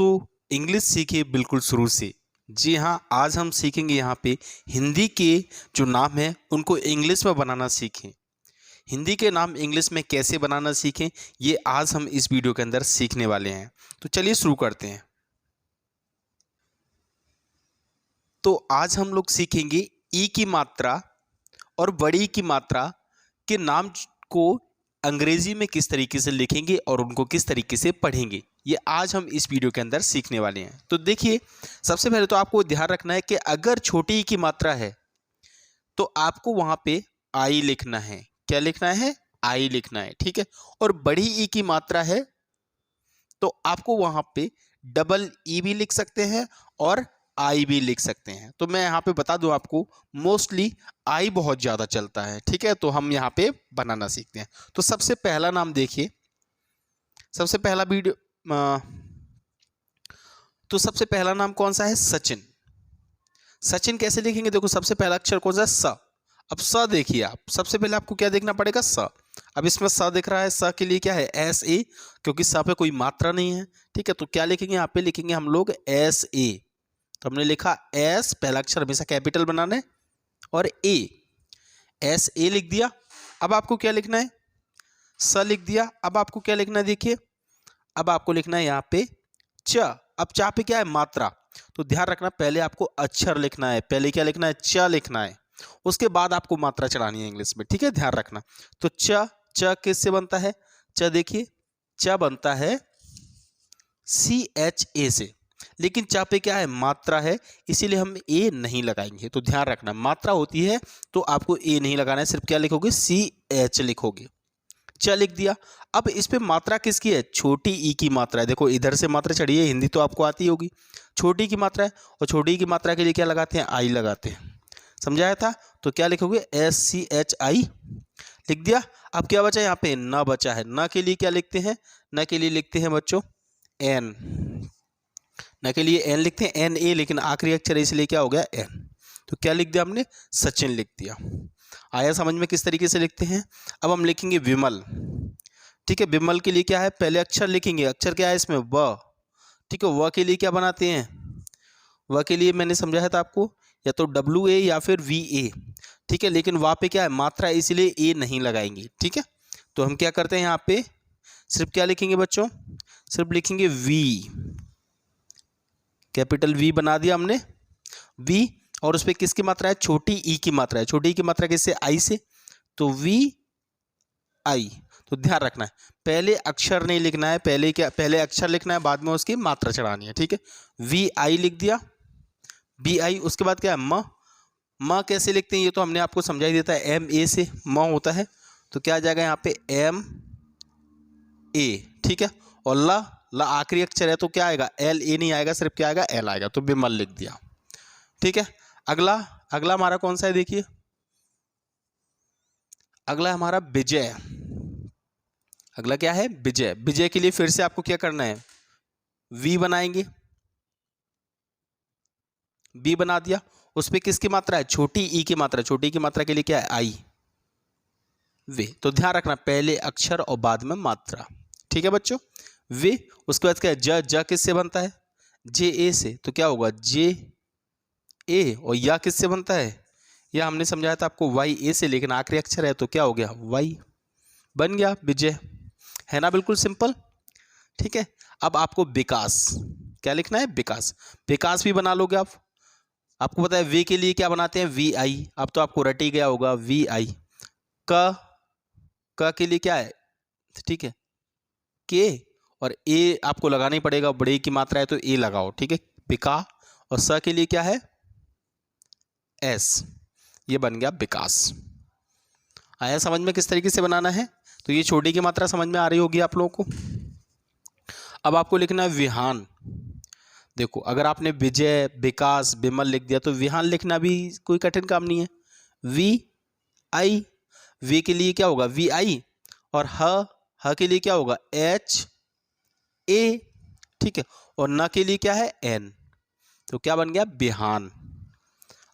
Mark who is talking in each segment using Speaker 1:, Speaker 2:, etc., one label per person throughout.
Speaker 1: दोस्तों, इंग्लिश सीखिए बिल्कुल शुरू से। जी हाँ, आज हम सीखेंगे यहाँ पे हिंदी के जो नाम हैं उनको इंग्लिश में बनाना सीखें। हिंदी के नाम इंग्लिश में कैसे बनाना सीखें, ये आज हम इस वीडियो के अंदर सीखने वाले हैं। तो चलिए शुरू करते हैं। तो आज हम लोग सीखेंगे ई की मात्रा और बड़ी ई की मात्रा के नाम को अंग्रेजी में किस तरीके से लिखेंगे और उनको किस तरीके से पढ़ेंगे, ये आज हम इस वीडियो के अंदर सीखने वाले हैं। तो देखिए, सबसे पहले तो आपको ध्यान रखना है कि अगर छोटी ई की मात्रा है तो आपको वहां पे आई लिखना है। क्या लिखना है? आई लिखना है, ठीक है। और बड़ी ई की मात्रा है तो आपको वहां पे डबल ई भी लिख सकते हैं और आई भी लिख सकते हैं। तो मैं यहाँ पे बता दूं आपको, मोस्टली आई बहुत ज़्यादा चलता है, ठीक है। तो हम यहाँ पे बनाना सीखते हैं। तो सबसे पहला नाम देखिए, सबसे पहला वीडियो तो सबसे पहला नाम कौन सा है? सचिन। सचिन कैसे लिखेंगे? देखो, सबसे पहला अक्षर कौन सा है? स। अब स देखिए, आप सबसे पहले आपको क्या देखना पड़ेगा? स। अब इसमें स दिख रहा है, स के लिए क्या है? एस ए, क्योंकि स पे कोई मात्रा नहीं है, ठीक है। तो क्या लिखेंगे? यहाँ पे लिखेंगे हम लोग एस ए। तो हमने लिखा एस, पहला अक्षर हमेशा कैपिटल बनाना है, और ए, एस ए लिख दिया। अब आपको क्या लिखना है? स लिख दिया। अब आपको क्या लिखना है? देखिए, अब आपको लिखना है यहाँ पे च। अब चा पे क्या है? मात्रा। तो ध्यान रखना, पहले आपको अक्षर लिखना है, पहले क्या लिखना है? च लिखना है, उसके बाद आपको मात्रा चढ़ानी है इंग्लिश में, ठीक है। ध्यान रखना। तो च, च किससे बनता है? च देखिए, च बनता है सी एच ए से, लेकिन चा पे क्या है? मात्रा है, इसीलिए हम ए नहीं लगाएंगे। तो ध्यान रखना, मात्रा होती है तो आपको ए नहीं लगाना है, सिर्फ क्या लिखोगे? सी एच लिखोगे। च लिख दिया। अब इस पे मात्रा किसकी है? छोटी ई की मात्रा है। देखो, इधर से मात्रा चढ़ी है, हिंदी तो आपको आती होगी। छोटी की मात्रा है, और छोटी की मात्रा के लिए क्या लगाते हैं? आई लगाते हैं। समझाया था? तो क्या लिखोगे? एस सी एच आई लिख दिया। अब क्या बचा यहाँ पे? न बचा है। न के लिए क्या लिखते हैं? न के लिए लिखते हैं बच्चों एन। न के लिए एन लिखते हैं, एन ए, लेकिन आखिरी अक्षर है इसलिए क्या हो गया? एन। तो क्या लिख दिया हमने? सचिन लिख दिया। आया समझ में किस तरीके से लिखते हैं? अब हम लिखेंगे विमल, ठीक है। विमल के लिए क्या है? पहले अक्षर लिखेंगे, अक्षर क्या है इसमें? व, ठीक है। व के लिए क्या बनाते हैं? व के लिए मैंने समझाया था आपको, या तो डब्ल्यू ए या फिर वी ए, ठीक है। लेकिन वहाँ पे क्या है? मात्रा, इसलिए ए नहीं लगाएंगे, ठीक है। तो हम क्या करते हैं यहाँ पे? सिर्फ क्या लिखेंगे बच्चों? सिर्फ लिखेंगे वी, कैपिटल वी बना दिया हमने, वी। और उस पर किसकी मात्रा है? छोटी ई की मात्रा है। छोटी ई की मात्रा किससे? आई से, तो वी आई। तो ध्यान रखना है, पहले अक्षर नहीं लिखना है, पहले क्या? पहले अक्षर लिखना है, बाद में उसकी मात्रा चढ़ानी है, ठीक है। वी आई लिख दिया, बी आई। उसके बाद क्या है? म। म कैसे लिखते हैं ये तो हमने आपको समझा ही देता है, एम ए से म होता है। तो क्या आ जाएगा यहाँ पे? एम ए, ठीक है। और ल, ल आखिरी अक्षर है तो क्या आएगा? एल ए नहीं आएगा, सिर्फ क्या आएगा? एल आएगा। तो विमल लिख दिया, ठीक है। अगला, अगला हमारा कौन सा है? देखिए, अगला हमारा विजय। अगला क्या है? विजय। विजय के लिए फिर से आपको क्या करना है? वी बनाएंगे, वी बना दिया। उस पर किसकी मात्रा है? छोटी ई की मात्रा। छोटी ई की मात्रा के लिए क्या है? आई, वे। तो ध्यान रखना, पहले अक्षर और बाद में मात्रा, ठीक है बच्चों। वे। उसके बाद क्या है? ज, ज किससे बनता है? जे ए से। तो क्या होगा? जे ए। और या किससे बनता है? या हमने समझाया था आपको वाई ए से, लेकिन आखिरी अक्षर है तो क्या हो गया? वाई। बन गया विजय, है ना? बिल्कुल सिंपल, ठीक है। अब आपको विकास, क्या लिखना है? विकास। विकास भी बना लोगे आप। आपको पता है वे के लिए क्या बनाते हैं? वी आई। अब तो आपको रट ही गया होगा, वी आई। क के लिए क्या है? ठीक है, के। और ए आपको लगाना ही पड़ेगा, बड़े की मात्रा है तो ए लगाओ, ठीक है। विका। और स के लिए क्या है? एस। ये बन गया विकास। आया समझ में किस तरीके से बनाना है? तो ये छोटी की मात्रा समझ में आ रही होगी आप लोगों को। अब आपको लिखना है विहान। देखो, अगर आपने विजय, विकास, विमल लिख दिया तो विहान लिखना भी कोई कठिन काम नहीं है। वी आई, वी के लिए क्या होगा? वी आई। और ह के लिए क्या होगा? एच ए, ठीक है। और न के लिए क्या है? एन। तो क्या बन गया? बिहान।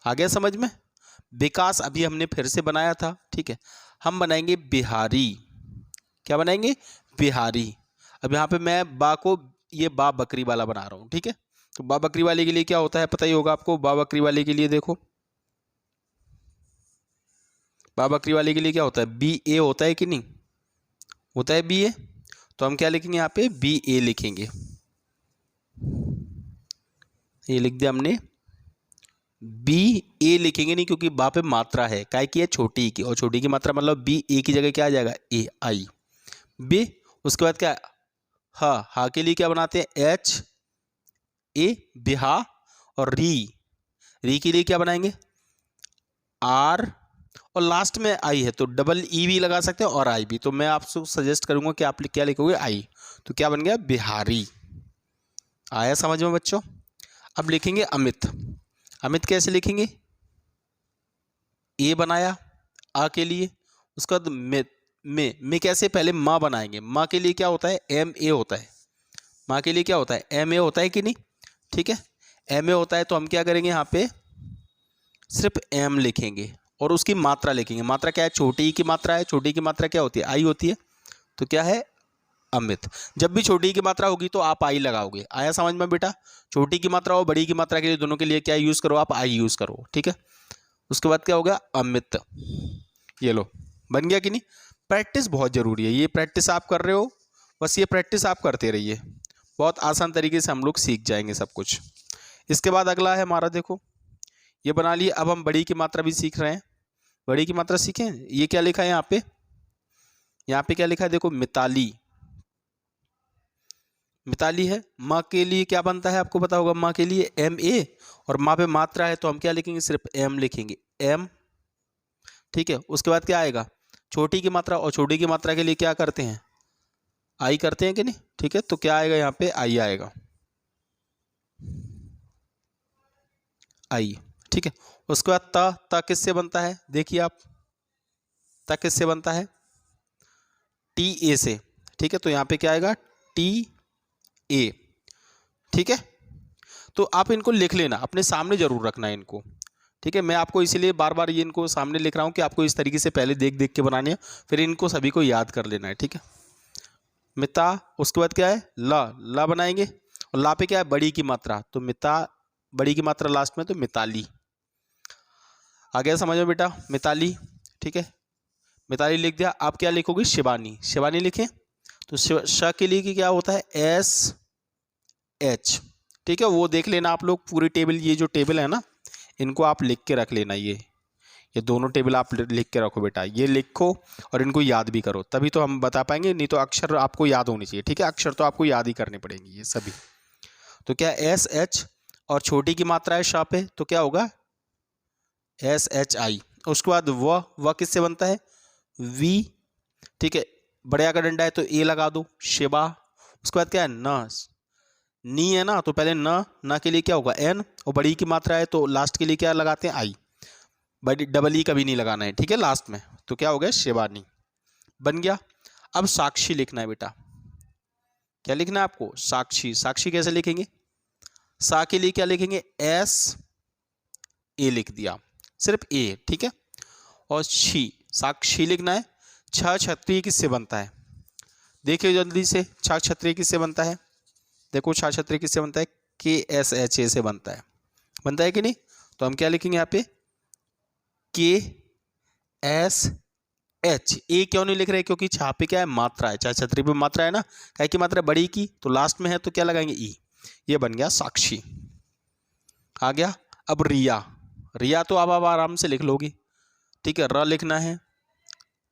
Speaker 1: आ गया समझ में? विकास अभी हमने फिर से बनाया था, ठीक है। हम बनाएंगे बिहारी। क्या बनाएंगे? बिहारी। अब यहाँ पे मैं बा को ये बा बकरी वाला बना रहा हूँ, ठीक है। तो बा बकरी वाले के लिए क्या होता है पता ही होगा आपको। बा बकरी वाले के लिए देखो, बा बकरी वाले के लिए क्या होता है, बी ए होता है कि नहीं, होता है बी ए। तो हम क्या लिखेंगे यहाँ पे, बी ए लिखेंगे। ये लिख दिया हमने, बी ए लिखेंगे नहीं, क्योंकि बा पे मात्रा है, काय की है, छोटी की, और छोटी की मात्रा मतलब बी ए की जगह क्या आ जाएगा, ए आई बी। उसके बाद क्या, हा के लिए क्या बनाते हैं, एच ए बिहा, और री के लिए क्या बनाएंगे, आर, और लास्ट में आई है तो डबल ई भी लगा सकते हैं और आई भी। तो मैं आपको सजेस्ट करूंगा कि आप क्या लिखोगे, आई। तो क्या बन गया, बिहारी। आया समझ में बच्चों। अब लिखेंगे अमित। अमित कैसे लिखेंगे, ए बनाया आ के लिए, उसके बाद में कैसे, पहले माँ बनाएंगे। माँ के लिए क्या होता है, एम ए होता है। माँ के लिए क्या होता है, एम ए होता है कि नहीं, ठीक है। एम ए होता है तो हम क्या करेंगे, यहाँ पे सिर्फ एम लिखेंगे और उसकी मात्रा लिखेंगे। मात्रा क्या है, छोटी की मात्रा है। छोटी की मात्रा क्या होती है, आई होती है। तो क्या है, अमित। जब भी छोटी की मात्रा होगी तो आप आई लगाओगे। आया समझ में बेटा। छोटी की मात्रा और बड़ी की मात्रा के लिए दोनों के लिए क्या यूज करो, आप आई यूज करो, ठीक है। उसके बाद क्या होगा, अमित। ये लो, बन गया कि नहीं। प्रैक्टिस बहुत जरूरी है, ये प्रैक्टिस आप कर रहे हो, बस ये प्रैक्टिस आप करते रहिए, बहुत आसान तरीके से हम लोग सीख जाएंगे सब कुछ। इसके बाद अगला है हमारा, देखो ये बना लिए। अब हम बड़ी की मात्रा भी सीख रहे हैं। बड़ी की मात्रा सीखें। ये क्या लिखा है यहाँ पे, यहाँ पे क्या लिखा है, देखो मिताली। मिताली है। माँ के लिए क्या बनता है आपको पता होगा, माँ के लिए एम ए, और माँ पे मात्रा है तो हम क्या लिखेंगे, सिर्फ एम लिखेंगे, एम, ठीक है। उसके बाद क्या आएगा, छोटी की मात्रा, और छोटी की मात्रा के लिए क्या करते हैं, आई करते हैं कि नहीं, ठीक है। तो क्या आएगा यहाँ पे, आई आएगा, आई, ठीक है। उसके बाद ता किससे बनता है, देखिए आप, ता किससे बनता है, टी ए से, ठीक है। तो यहाँ पे क्या आएगा, टी ए, ठीक है। तो आप इनको लिख लेना, अपने सामने जरूर रखना है इनको, ठीक है। मैं आपको इसीलिए बार बार ये इनको सामने लिख रहा हूँ कि आपको इस तरीके से पहले देख देख के बनाने हैं, फिर इनको सभी को याद कर लेना है, ठीक है। मिता, उसके बाद क्या है, ला बनाएंगे, और ला पे क्या है, बड़ी की मात्रा, तो मिता, बड़ी की मात्रा लास्ट में, तो मिताली। आ गया समझ में बेटा, मिताली, ठीक है। मिताली लिख दिया। आप क्या लिखोगे, शिवानी। शिवानी लिखें तो श के लिए क्या होता है, एस एच, ठीक है। वो देख लेना आप लोग पूरी टेबल, ये जो टेबल है ना, इनको आप लिख के रख लेना। ये दोनों टेबल आप लिख के रखो बेटा, ये लिखो और इनको याद भी करो, तभी तो हम बता पाएंगे, नहीं तो अक्षर आपको याद होनी चाहिए, ठीक है। अक्षर तो आपको याद ही करने पड़ेंगे ये सभी। तो क्या, एस एच, और छोटी की मात्रा है शाह पे, तो क्या होगा, एस एच आई। उसके बाद वह किससे बनता है, वी, ठीक है। बड़े का डंडा है तो ए लगा दो, शिवा। उसके बाद क्या है, न, नी है ना, तो पहले न के लिए क्या होगा, एन, और बड़ी की मात्रा है तो लास्ट के लिए क्या लगाते हैं, आई। बड़ी डबल ई कभी नहीं लगाना है, ठीक है, लास्ट में। तो क्या हो गया, शिवानी बन गया। अब साक्षी लिखना है बेटा। क्या लिखना है आपको, साक्षी। साक्षी कैसे लिखेंगे, सा के लिए क्या लिखेंगे, एस ए लिख दिया, सिर्फ ए, ठीक है। और शी, साक्षी लिखना है। छ क्षत्रिय किससे बनता है, देखिए जल्दी से, छ क्षत्रिय किससे बनता है, देखो छ क्षत्रिय किससे बनता है, के एस एच ए से बनता है कि नहीं। तो हम क्या लिखेंगे यहाँ पे, के एस एच ए। क्यों नहीं लिख रहे, क्योंकि छा पे क्या है, मात्रा है, छ क्षत्रिय पे मात्रा है ना, क्या की मात्रा, बड़ी की, तो लास्ट में है तो क्या लगाएंगे, ई। ये बन गया साक्षी। आ गया। अब रिया। रिया तो अब आप आराम से लिख लोगे, ठीक है। र लिखना है,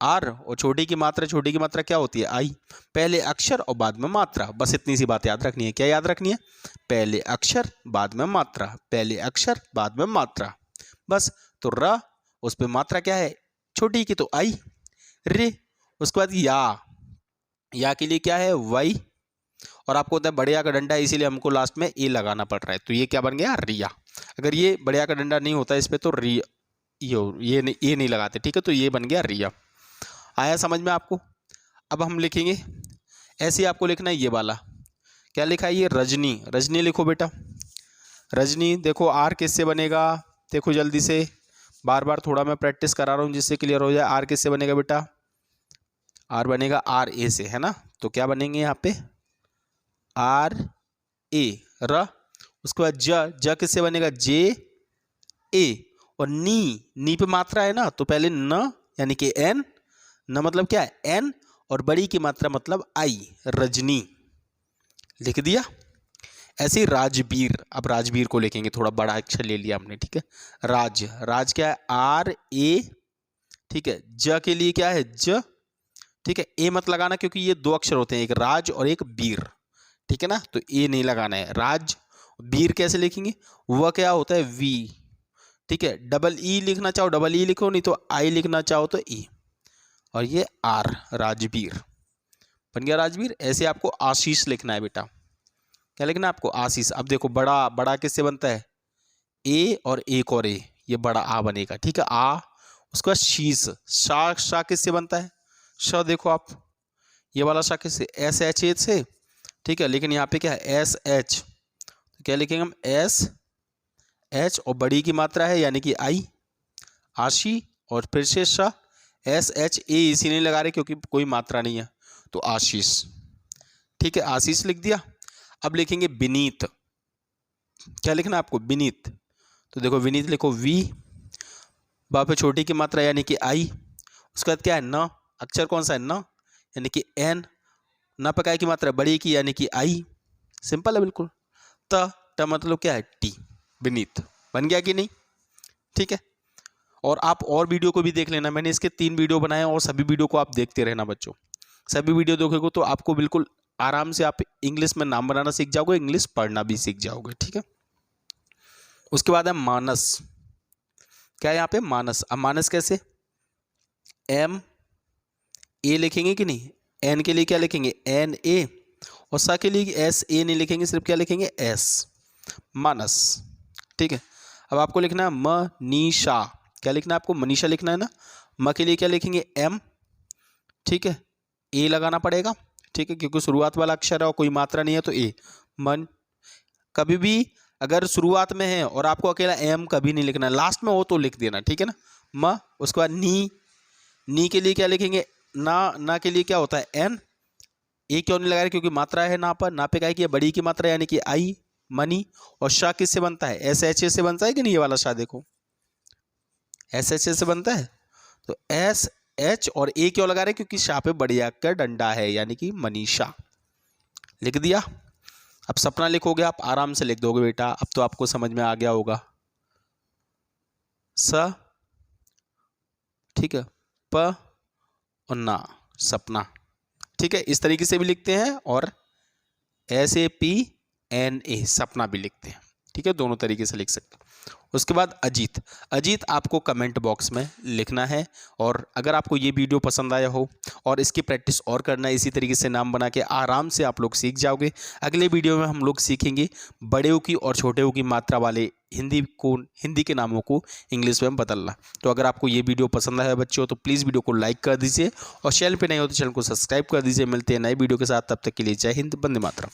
Speaker 1: आर, और छोटी की मात्रा क्या होती है, आई। पहले अक्षर और बाद में मात्रा, बस इतनी सी बात याद रखनी है। क्या याद रखनी है, पहले अक्षर बाद में मात्रा, पहले अक्षर बाद में मात्रा, बस। तो र, उस पे मात्रा क्या है, छोटी की, तो आई, रे। उसके बाद या के लिए क्या है, वाई, और आपको होता है बड़े का डंडा, इसीलिए हमको लास्ट में ए लगाना पड़ रहा है। तो ये क्या बन गया, रिया। अगर ये बड़े का डंडा नहीं होता इस पे तो ये नहीं लगाते, ठीक है। तो ये बन गया रिया। आया समझ में आपको। अब हम लिखेंगे, ऐसे ही आपको लिखना है ये वाला। क्या लिखा है, ये रजनी। रजनी लिखो बेटा। रजनी देखो, आर किससे बनेगा, देखो जल्दी से, बार बार थोड़ा मैं प्रैक्टिस करा रहा हूँ जिससे क्लियर हो जाए। आर किससे बनेगा बेटा, आर बनेगा आर ए से, है ना। तो क्या बनेंगे यहाँ पे, आर ए र, उसके बाद ज किससे बनेगा जे ए, और नी पे मात्रा है ना, तो पहले न यानी कि एन, न मतलब क्या है एन, और बड़ी की मात्रा मतलब आई, रजनी, लिख दिया। ऐसे ही राजवीर, अब राजवीर को लिखेंगे, थोड़ा बड़ा अक्षर ले लिया हमने, ठीक है। राज क्या है आर ए, ठीक है। ज के लिए क्या है ज, ठीक है। ए मत लगाना क्योंकि ये दो अक्षर होते हैं, एक राज और एक वीर, ठीक है ना, तो ए नहीं लगाना है। राज वीर कैसे लिखेंगे, वह क्या होता है वी, ठीक है। डबल ई लिखना चाहो डबल ई लिखो, नहीं तो आई लिखना चाहो तो ई, और ये आर, राजवीर बन गया राजवीर। ऐसे आपको आशीष लिखना है बेटा, क्या लिखना है आपको आशीष। अब देखो बड़ा किससे बनता है ए और एक और ए, ये बड़ा आ बनेगा, ठीक है आ। उसके बाद शीश, शा किससे बनता है श, देखो आप ये वाला शा किससे एस एच एच से, ठीक है। लेकिन यहाँ पे क्या है एस एच, तो क्या लिखेंगे हम एस एच, और बड़ी की मात्रा है यानी कि आई, आशी, और फिर से श, एस एच ए इसीलिए लगा रहे क्योंकि कोई मात्रा नहीं है, तो आशीष, ठीक है आशीष लिख दिया। अब लिखेंगे विनीत, क्या लिखना है आपको विनीत, तो देखो विनीत लिखो वी, वहाँ पे छोटी की मात्रा यानी कि आई, उसके बाद क्या है न, अक्षर कौन सा है न यानी कि एन, न पे काय की मात्रा बड़ी की यानी कि आई, सिंपल है बिल्कुल। त मतलब क्या है टी, विनीत बन गया कि नहीं, ठीक है। और आप और वीडियो को भी देख लेना, मैंने इसके 3 वीडियो बनाए हैं और सभी वीडियो को आप देखते रहना बच्चों। सभी वीडियो देखोगे तो आपको बिल्कुल आराम से आप इंग्लिश में नाम बनाना सीख जाओगे, इंग्लिश पढ़ना भी सीख जाओगे, ठीक है। उसके बाद है मानस, क्या है यहाँ पे मानस। अब मानस कैसे, एम ए लिखेंगे कि नहीं, एन के लिए क्या लिखेंगे एन ए, और सा के लिए एस ए नहीं लिखेंगे, सिर्फ क्या लिखेंगे एस, मानस, ठीक है। अब आपको लिखना है मनीषा, क्या लिखना है आपको मनीषा लिखना है ना। म के लिए क्या लिखेंगे एम, ठीक है, ए लगाना पड़ेगा, ठीक है, क्योंकि शुरुआत वाला अक्षर है और कोई मात्रा नहीं है तो ए मन। कभी भी अगर शुरुआत में है और आपको अकेला एम कभी नहीं लिखना, लास्ट में हो तो लिख देना, ठीक है ना। म, उसके बाद नी के लिए क्या लिखेंगे ना के लिए क्या होता है एन, ए क्यों नहीं लगा रहे क्योंकि मात्रा है ना पर, ना पे क्या है कि बड़ी की मात्रा यानी कि आई, मनी। और शाह किससे बनता है एस एच ए से बनता है कि नहीं, ये वाला शाह देखो एस एच ए से बनता है, तो एस एच और ए क्यों लगा रहे क्योंकि शाह पे बड़ी आग का डंडा है यानी कि मनीषा, लिख दिया। अब सपना लिखोगे आप आराम से लिख दोगे बेटा, अब तो आपको समझ में आ गया होगा। स, ठीक है, प और ना, सपना, ठीक है, इस तरीके से भी लिखते हैं, और SAPNA सपना भी लिखते हैं, ठीक है, दोनों तरीके से लिख सकते हैं। उसके बाद अजीत, अजीत आपको कमेंट बॉक्स में लिखना है, और अगर आपको ये वीडियो पसंद आया हो और इसकी प्रैक्टिस और करना है, इसी तरीके से नाम बना के आराम से आप लोग सीख जाओगे। अगले वीडियो में हम लोग सीखेंगे बड़े की और छोटे की मात्रा वाले हिंदी के नामों को इंग्लिश में बदलना। तो अगर आपको ये वीडियो पसंद आया बच्चों तो प्लीज़ वीडियो को लाइक कर दीजिए, और चैनल पर नए हो तो चैनल को सब्सक्राइब कर दीजिए। मिलते हैं नए वीडियो के साथ, तब तक के लिए जय हिंद, वंदे मातरम।